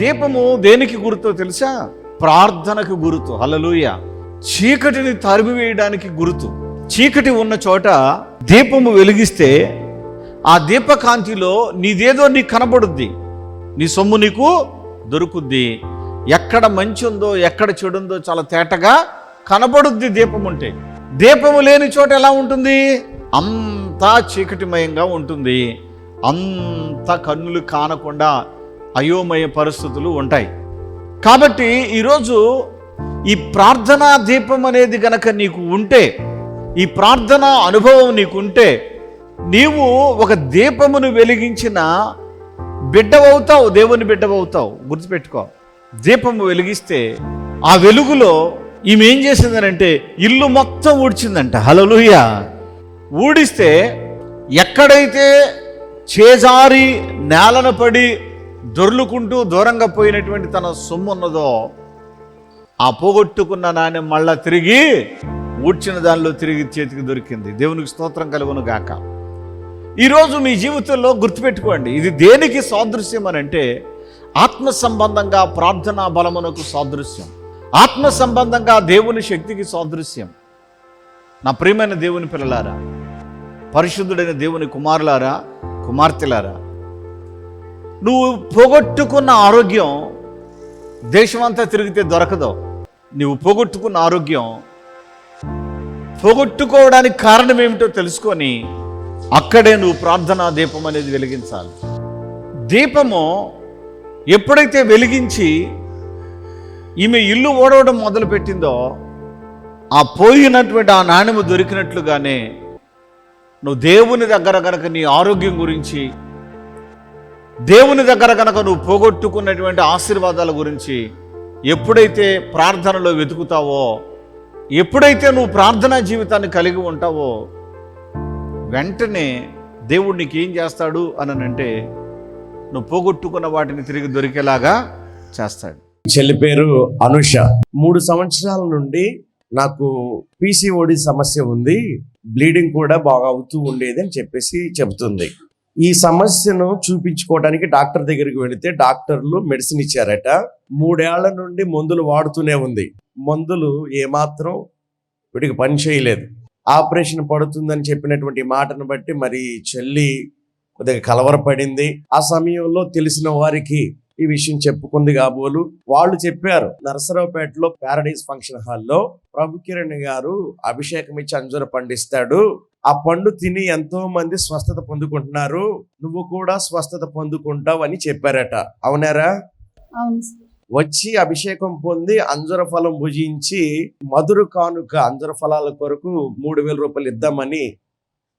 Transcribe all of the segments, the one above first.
దీపము దేనికి గుర్తో తెలుసా? ప్రార్థనకు గుర్తు. హల్లెలూయా. చీకటిని తరిమివేయడానికి గుర్తు. చీకటి ఉన్న చోట దీపము వెలిగిస్తే ఆ దీపకాంతిలో నీదేదో నీకు కనబడుద్ది, నీ సొమ్ము నీకు దొరుకుద్ది. ఎక్కడ మంచి ఉందో ఎక్కడ చెడు ఉందో చాలా తేటగా కనబడుద్ది దీపం ఉంటే. దీపము లేని చోట ఎలా ఉంటుంది? అంతా చీకటిమయంగా ఉంటుంది. అంత కన్నులు కానకుండా అయోమయ పరిస్థితులు ఉంటాయి. కాబట్టి ఈరోజు ఈ ప్రార్థనా దీపం అనేది గనక నీకు ఉంటే, ఈ ప్రార్థనా అనుభవం నీకుంటే, నీవు ఒక దీపమును వెలిగించిన బిడ్డవవుతావు, దేవుని బిడ్డవవుతావు. గుర్తుపెట్టుకో. దీపము వెలిగిస్తే ఆ వెలుగులో ఈమె ఏం చేసిందనంటే ఇల్లు మొత్తం ఊడ్చిందంట. హల్లెలూయా. ఊడిస్తే ఎక్కడైతే చేజారి నేలన పడి దొర్లుకుంటూ దూరంగా పోయినటువంటి తన సొమ్ము ఉన్నదో ఆ పోగొట్టుకున్న నాణ్యం మళ్ళా తిరిగి ఊడ్చిన దానిలో తిరిగి చేతికి దొరికింది. దేవునికి స్తోత్రం కలుగును గాక. ఈరోజు మీ జీవితంలో గుర్తుపెట్టుకోండి, ఇది దేనికి సాదృశ్యం అని అంటే ఆత్మ సంబంధంగా ప్రార్థనా బలమునకు సాదృశ్యం, ఆత్మ సంబంధంగా దేవుని శక్తికి సాదృశ్యం. నా ప్రియమైన దేవుని పిల్లలారా, పరిశుద్ధుడైన దేవుని కుమారులారా, కుమార్తెలారా, నువ్వు పోగొట్టుకున్న ఆరోగ్యం దేశమంతా తిరిగితే దొరకదు. నువ్వు పోగొట్టుకున్న ఆరోగ్యం పోగొట్టుకోవడానికి కారణం ఏమిటో తెలుసుకొని అక్కడే నువ్వు ప్రార్థనా దీపం అనేది వెలిగించాలి. దీపము ఎప్పుడైతే వెలిగించి ఈమె ఇల్లు ఓడవడం మొదలుపెట్టిందో ఆ పోయినటువంటి ఆ నాణ్యము దొరికినట్లుగానే నువ్వు దేవుని దగ్గర గనక నీ ఆరోగ్యం గురించి, దేవుని దగ్గర గనక నువ్వు పోగొట్టుకున్నటువంటి ఆశీర్వాదాల గురించి ఎప్పుడైతే ప్రార్థనలో వెతుకుతావో, ఎప్పుడైతే నువ్వు ప్రార్థనా జీవితాన్ని కలిగి ఉంటావో, వెంటనే దేవుడు నీకు ఏం చేస్తాడు అని అంటే నువ్వు పోగొట్టుకున్న వాటిని తిరిగి దొరికేలాగా చేస్తాడు. చెల్లి పేరు అనుష. 3 సంవత్సరాల నుండి నాకు పీసీఓడి సమస్య ఉంది, బ్లీడింగ్ కూడా బాగా అవుతూ ఉండేది అని చెప్పేసి చెబుతుంది. ఈ సమస్యను చూపించుకోవడానికి డాక్టర్ దగ్గరికి వెళితే డాక్టర్లు మెడిసిన్ ఇచ్చారట. 3 ఏళ్ల నుండి మందులు వాడుతూనే ఉంది. మందులు ఏమాత్రం వీడికి పని చేయలేదు. ఆపరేషన్ పడుతుందని చెప్పినటువంటి మాటను బట్టి మరి చెల్లి కొద్దిగా కలవరపడింది. ఆ సమయంలో తెలిసిన వారికి ఈ విషయం చెప్పుకుంది కాబోలు. వాళ్ళు చెప్పారు, నరసరావుపేటలో ప్యారడైజ్ ఫంక్షన్ హాల్లో ప్రభు కిరణ్ గారు అభిషేకం ఇచ్చి అంజూర పండిస్తాడు, ఆ పండు తిని ఎంతో మంది స్వస్థత పొందుకుంటున్నారు, నువ్వు కూడా స్వస్థత పొందుకుంటావు అని చెప్పారట. అవునారా? వచ్చి అభిషేకం పొంది అంజుర ఫలం భుజించి మధుర కానుక అంజుర ఫలాల కొరకు 3,000 రూపాయలు ఇద్దామని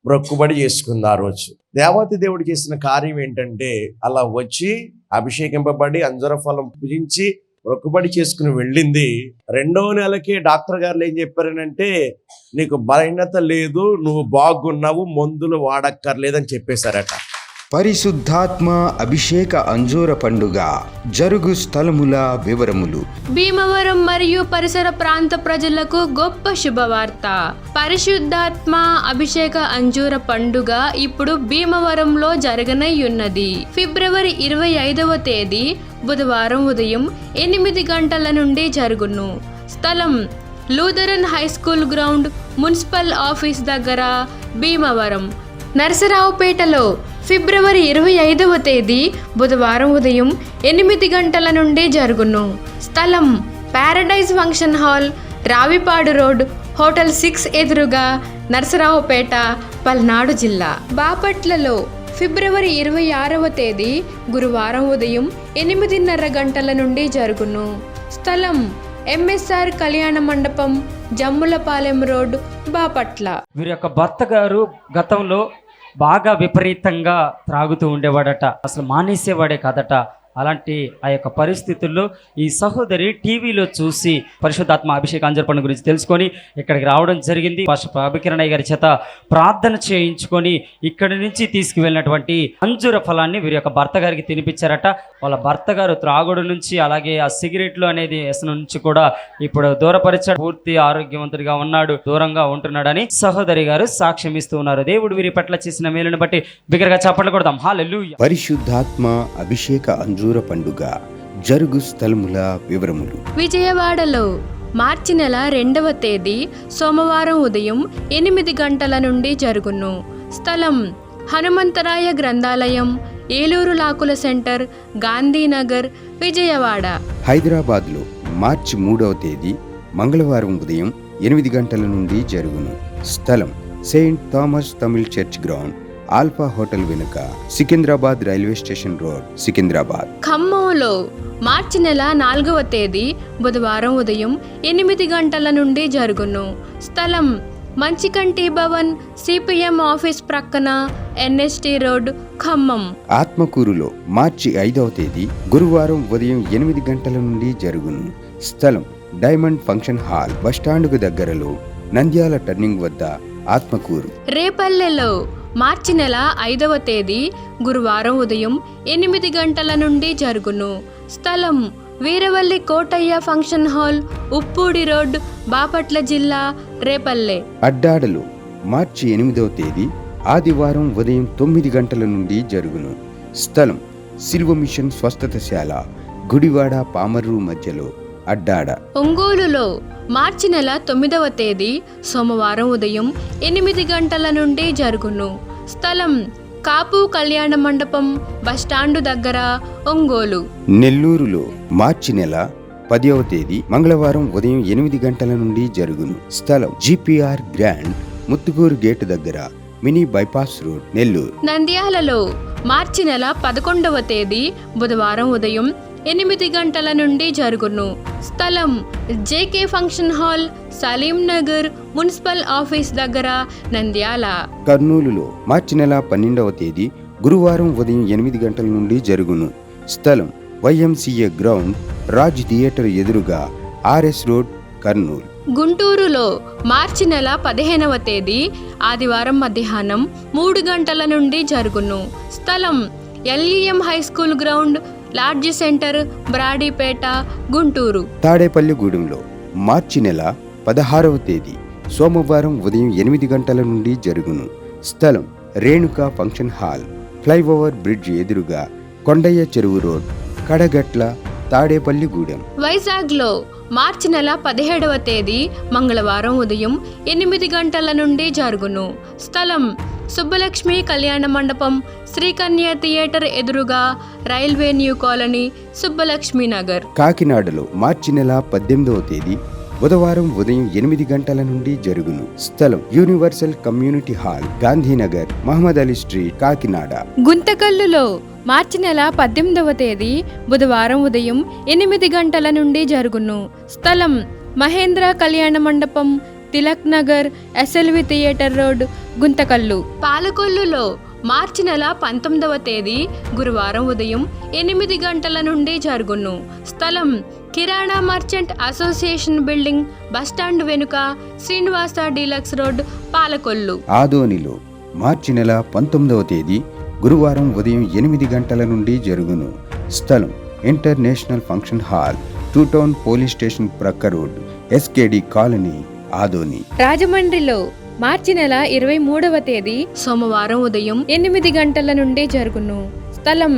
మొక్కుబడి చేసుకుంది. ఆ రోజు దేవాతి దేవుడు చేసిన కార్యం ఏంటంటే అలా వచ్చి అభిషేకింపబడి అంజుర ఫలం భుజించి మొక్కుబడి చేసుకుని వెళ్ళింది. 2వ నెలకే డాక్టర్ గారు ఏం చెప్పారనంటే నీకు బలహీనత లేదు, నువ్వు బాగున్నావు, మందులు వాడక్కర్లేదని చెప్పేశారట. పరిశుద్ధాత్మ అభిషేక అంజూర పండుగ జరుగు స్థలముల వివరములు. భీమవరం మరియు పరిసర ప్రాంత ప్రజలకు గొప్ప శుభవార్త. పరిశుద్ధాత్మ అభిషేక అంజూర పండుగ ఇప్పుడు భీమవరంలో జరగనయ్యున్నది. ఫిబ్రవరి 25వ తేదీ బుధవారం ఉదయం 8 గంటల నుండి జరుగును. స్థలం Lutheran high school ground, municipal office దగ్గర, భీమవరం. నరసరావుపేటలో ఫిబ్రవరి 25వ తేదీ బుధవారం ఉదయం 8 గంటల నుండి జరుగును. స్థలం Paradise function hall, Ravipadu road, hotel 6 ఎదురుగా, నరసరావుపేట, పల్నాడు జిల్లా. బాపట్లలో ఫిబ్రవరి 26వ తేదీ గురువారం ఉదయం 8:30 గంటల నుండి జరుగును. స్థలం ఎంఎస్ఆర్ కళ్యాణ మండపం, జమ్ములపాలెం రోడ్, బాపట్ల. వీరి యొక్క భర్త గారు గతంలో బాగా విపరీతంగా త్రాగుతూ ఉండేవాడట, అసలు మానేసేవాడే కాదట. అలాంటి ఆ యొక్క పరిస్థితుల్లో ఈ సహోదరి టీవీలో చూసి పరిశుద్ధాత్మ అభిషేక అంజూర పండుగ గురించి తెలుసుకొని ఇక్కడికి రావడం జరిగింది. అభికిరణయ్య గారి చేత ప్రార్థన చేయించుకొని ఇక్కడి నుంచి తీసుకువెళ్ళినటువంటి అంజూర ఫలాన్ని వీరి యొక్క భర్త గారికి తినిపించారట. వాళ్ళ భర్త గారు త్రాగుడు నుంచి అలాగే ఆ సిగరెట్లు అనేది వ్యసనం నుంచి కూడా ఇప్పుడు దూరపరిచాడు, పూర్తి ఆరోగ్యవంతుడిగా ఉన్నాడు, దూరంగా ఉంటున్నాడని సహోదరి గారు సాక్ష్యం ఇస్తూ ఉన్నారు. దేవుడు వీరి పట్ల చేసిన మేలును బట్టి బిగ్గరగా చప్పట్లు కొడదాం. హల్లెలూయా. పరిశుద్ధాత్మ అభిషేక అంజూర పండుగ జరుగు స్థలముల వివరములు. విజయవాడలో మార్చి నెల 2వ తేదీ సోమవారం ఉదయం 8 గంటల నుండి జరుగును. స్థలం హనుమంతరాయ గ్రంథాలయం, ఏలూరు లాకుల సెంటర్, గాంధీనగర్, విజయవాడ. హైదరాబాద్లో మార్చి 3వ తేదీ మంగళవారం ఉదయం 8 గంటల నుండి జరుగును. స్థలం Saint Thomas Tamil church ground, alpha hotel వెనుక, Secunderabad railway station road, Secunderabad. ఖమ్మంలో మార్చి నెల 4వ తేదీ బుధవారం ఉదయం 8 గంటల నుండి జరుగును. స్థలం మంచికంటి భవన్, సిపిఎం ఆఫీస్ ప్రక్కన, ఎన్ఎస్టి రోడ్, ఖమ్మం. ఆత్మకూరులో మార్చి 5వ తేదీ గురువారం ఉదయం 8 గంటల నుండి జరుగును. స్థలం డైమండ్ ఫంక్షన్ హాల్, బస్టాండుకు దగ్గరలో, నంద్యాల టర్నింగ్ వద్ద, ఆత్మకూరు. రేపల్లెలో మార్చి నెల 5వ తేదీ గురువారం ఉదయం 8 గంటల నుండి జరుగును. స్థలం Veeravalli Kotaiah function hall, Uppudi road, Bapatla జిల్లా, రేపల్లె. అడ్డాడలో మార్చి 8వ తేదీ ఆదివారం ఉదయం 9 గంటల నుండి జరుగును. స్థలం సిల్వ మిషన్ స్వస్థతశాల, గుడివాడ పామర్రు మధ్యలో, అడ్డాడ. ఒంగోలులో మార్చి నెల 9వ తేదీ సోమవారం ఉదయం 8 గంటల నుండి జరుగును. స్థలం కాపు కళ్యాణ మండపం, బస్టాండు దగ్గర, ఒంగోలు. నెల్లూరులో మార్చి నెల 10వ తేదీ మంగళవారం ఉదయం 8 గంటల నుండి జరుగును. స్థలం జిపిఆర్ గ్రాండ్, ముత్తుకూరు గేటు దగ్గర, మినీ బైపాస్ రోడ్, నెల్లూరు. నంద్యాలలో మార్చి నెల 11వ తేదీ బుధవారం ఉదయం 8 గంటల నుండి జరుగును. స్థలం JK function hall, Saleem Nagar, municipal office దగ్గర, నంద్యాల. కర్నూలులో మార్చి నెల 12వ తేదీ గురువారం ఉదయం 8 గంటల నుండి జరుగును. స్థలం వైఎంసీఏ గ్రౌండ్, రాజ్ థియేటర్ ఎదురుగా, ఆర్ఎస్ రోడ్, కర్నూలు. గుంటూరులో మార్చి నెల 15వ తేదీ ఆదివారం మధ్యాహ్నం 3 గంటల నుండి జరుగును. స్థలం LEM high school ground, lodge centre, Brodipet, Guntur. తాడేపల్లిగూడెంలో మార్చి నెల 16వ తేదీ సోమవారం ఉదయం 8 గంటల నుండి జరుగును. స్థలం Renuka function hall, flyover bridge ఎదురుగా, కొండయ్య చెరువు రోడ్, కడగట్ల, తాడేపల్లిగూడెం. వైజాగ్లో మార్చి నెల 17వ తేదీ మంగళవారం ఉదయం 8 గంటల నుండి జరుగును. స్థలం సుబ్బలక్ష్మి కళ్యాణ మండపం, శ్రీకన్య థియేటర్ ఎదురుగా, railway new colony, Subbalakshmi Nagar. కాకినాడలో మార్చి నెల 18వ తేదీ బుధవారం ఉదయం 8 గంటల నుండి జరుగును. స్థలం universal community hall, Gandhinagar, Mohammed Ali street, Kakinada. గుంతకల్లులో మార్చి నెల 18వ తేదీ బుధవారం ఉదయం 8 గంటల నుండి జరుగును. స్థలం Mahendra Kalyana Mandapam, Tilak Nagar, SLV theatre road, Guntakal. పాలకొల్లులో మార్చి నెల 19వ తేదీ గురువారం ఉదయం 8 గంటల నుండి జరుగును. స్థలం కిరాణా మర్చెంట్ అసోసియేషన్ బిల్డింగ్, బస్టాండ్ వెనుక, శ్రీనివాస డీలక్స్ రోడ్, పాలకొల్లు. ఆదోనిలో మార్చి నెల 19వ తేదీ గురువారం ఉదయం 8 గంటల నుండి జరుగును. స్థలం international function hall, two town police station ప్రక్క రోడ్, ఎస్కేడి కాలనీ, ఆదోని. రాజమండ్రిలో మార్చి నెల 23వ తేదీ సోమవారం ఉదయం 8 గంటల నుండి జరుగును. స్థలం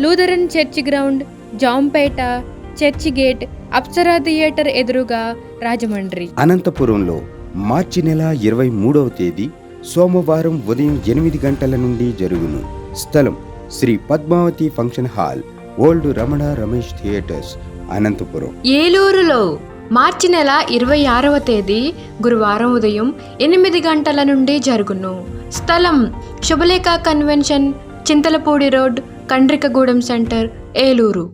Lutheran church ground, Jampeta, church gate, Apsara theatre ఎదురుగా, రాజమండ్రి. అనంతపురంలో మార్చి నెల 23వ తేదీ సోమవారం ఉదయం 8 గంటల నుండి జరుగును. స్థలం Sri Padmavathi function hall, old Ramana Ramesh theatres, Anantapuram. ఏలూరులో మార్చి నెల 26వ తేదీ గురువారం ఉదయం 8 గంటల నుండి జరుగును. స్థలం Shubhalekha convention, Chintalapudi road, Kandrikagudem centre, Eluru.